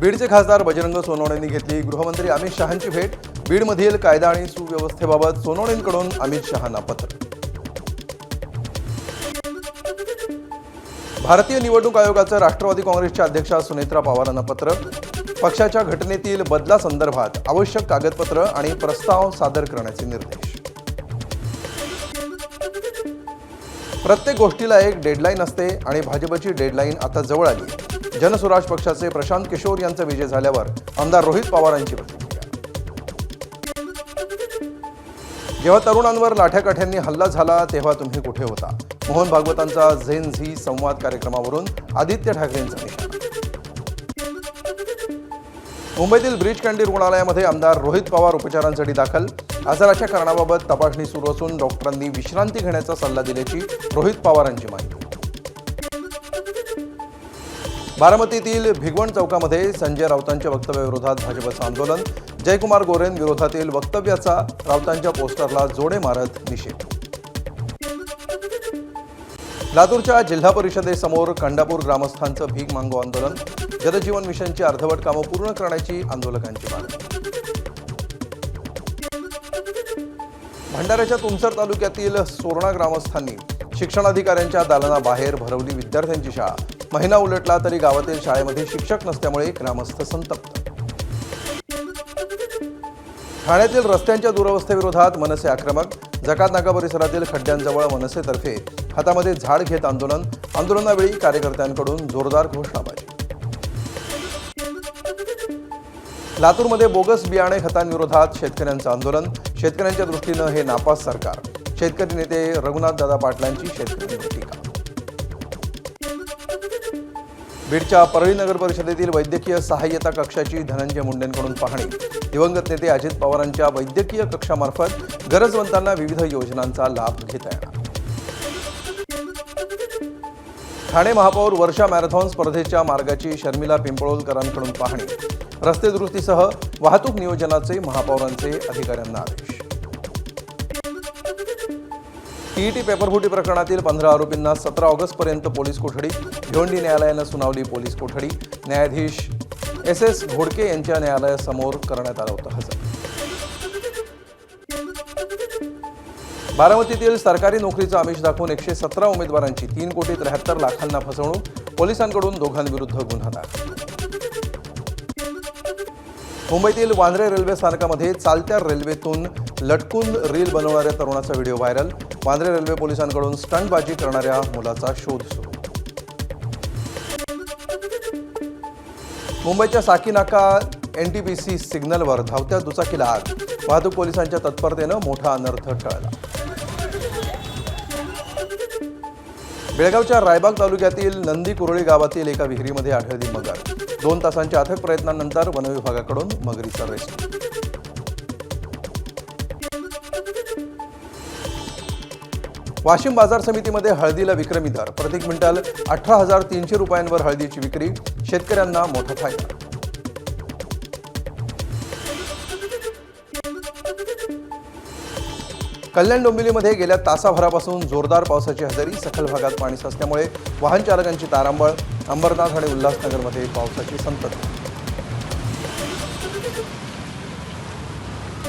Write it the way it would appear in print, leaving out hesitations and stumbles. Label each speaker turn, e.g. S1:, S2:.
S1: बीडचे खासदार बजरंग सोनवणेंनी घेतली गृहमंत्री अमित शहांची भेट। बीडमधील कायदा आणि सुव्यवस्थेबाबत सोनवणेंकडून अमित शहांना पत्र। भारतीय निवडणूक आयोगाचं राष्ट्रवादी काँग्रेसच्या अध्यक्षा सुनेत्रा पवारांना पत्र। पक्षाच्या घटनेतील बदलासंदर्भात आवश्यक कागदपत्र आणि प्रस्ताव सादर करण्याचे निर्देश। प्रत्येक गोष्टीला एक डेडलाईन असते आणि भाजपची डेडलाईन आता जवळ आली। जनसुराज पक्षाचे प्रशांत किशोर यांचा विजय झाल्यावर आमदार रोहित पवार यांची प्रतिक्रिया। जेव्हा तरुणांवर लाठ्याकाठ्यांनी हल्ला झाला तेव्हा तुम्ही कुठे होता? मोहन भागवतांचा झेन झी संवाद कार्यक्रमावरून आदित्य ठाकरेंचा निशाणा। मुंबईतील ब्रीच कँडी रुग्णालयामध्ये आमदार रोहित पवार उपचारांसाठी दाखल। आजाराच्या कारणाबाबत तपासणी सुरू असून डॉक्टरांनी विश्रांती घेण्याचा सल्ला दिल्याची रोहित पवारांची माहिती। बारामतीतील भिगवण चौकामध्ये संजय राऊतांच्या वक्तव्याविरोधात भाजपचं आंदोलन। जयकुमार गोरेंविरोधातील वक्तव्याचा राऊतांच्या पोस्टरला जोडे मारत निषेध। लातूरच्या जिल्हा परिषदेसमोर कंडापूर ग्रामस्थांचं भीक मागो आंदोलन। जलजीवन मिशनची अर्धवट कामं पूर्ण करण्याची आंदोलकांची मागणी। भंडाऱ्याच्या तुमसर तालुक्यातील सोरणा ग्रामस्थांनी शिक्षणाधिकाऱ्यांच्या दालनाबाहेर भरवली विद्यार्थ्यांची शाळा। महिना उलटला तरी गावातील शाळेमध्ये शिक्षक नसल्यामुळे ग्रामस्थ संतप्त। ठाण्यातील रस्त्यांच्या दुरवस्थेविरोधात मनसे आक्रमक। जकात नाका परिसरातील खड्ड्यांजवळ मनसेतर्फे हातामध्ये झाड घेत आंदोलन। आंदोलनावेळी कार्यकर्त्यांकडून जोरदार घोषणाबाजी। लातूरमध्ये बोगस बियाणे खतांविरोधात शेतकऱ्यांचं आंदोलन। शेतकऱ्यांच्या दृष्टीनं हे नापास सरकार। शेतकरी नेते रघुनाथदादा पाटलांची शेतकऱ्यांवर टीका। बीडच्या परळी नगर परिषदेतील वैद्यकीय सहाय्यता कक्षाची धनंजय मुंडेंकडून पाहणी। दिवंगत नेते अजित पवारांच्या वैद्यकीय कक्षामार्फत गरजवंतांना विविध योजनांचा लाभ घेता येणार। ठाणे महापौर वर्षा मॅरेथॉन स्पर्धेच्या मार्गाची शर्मिला पिंपळोलकरांकडून पाहणी। रस्ते दुरुस्तीसह वाहतूक नियोजनाचे महापौरांचे अधिकाऱ्यांना आदेश। टीईटी पेपरफुटी प्रकरणातील 15 आरोपींना 17 ऑगस्टपर्यंत पोलीस कोठडी। भिवंडी न्यायालयानं सुनावली पोलीस कोठडी। न्यायाधीश एस घोडके यांच्या न्यायालयासमोर करण्यात आलं होतं हजर। बारामतीतील सरकारी नोकरीचं आमिष दाखवून 117 उमेदवारांची 3,73 लाखांना फसवणूक। पोलिसांकडून दोघांविरुद्ध गुन्हा दाखल। मुंबईतील वांद्रे रेल्वे स्थानकामध्ये चालत्या रेल्वेतून लटकून रील बनवणाऱ्या तरुणाचा व्हिडिओ व्हायरल। वांद्रे रेल्वे पोलिसांकडून स्टंटबाजी करणाऱ्या मुलाचा शोध सुरू। मुंबईच्या साकीनाका NTPC सिग्नलवर धावत्या दुचाकीला आग। वाहतूक पोलिसांच्या तत्परतेनं मोठा अनर्थ टळला। बेळगावच्या रायबाग तालुक्यातील नंदी कुरळी गावातील एका विहिरीमध्ये आढळली मगर। 2 तासांच्या अथक प्रयत्नांनंतर वनविभागाकडून मगरीचा रेस्क्यू। वाशिम बाजार समितीमध्ये हळदीला विक्रमी दर। प्रति क्विंटल 18,300 रुपयांवर हळदीची विक्री। शेतकऱ्यांना मोठा फायदा। कल्याण डोंबिवलीमध्ये गेल्या तासाभरापासून जोरदार पावसाची हजेरी। सखल भागात पाणी साचल्यामुळे वाहन चालकांची तारांबळ। अंबरनाथ आणि उल्हासनगरमध्ये पावसाची संततधार।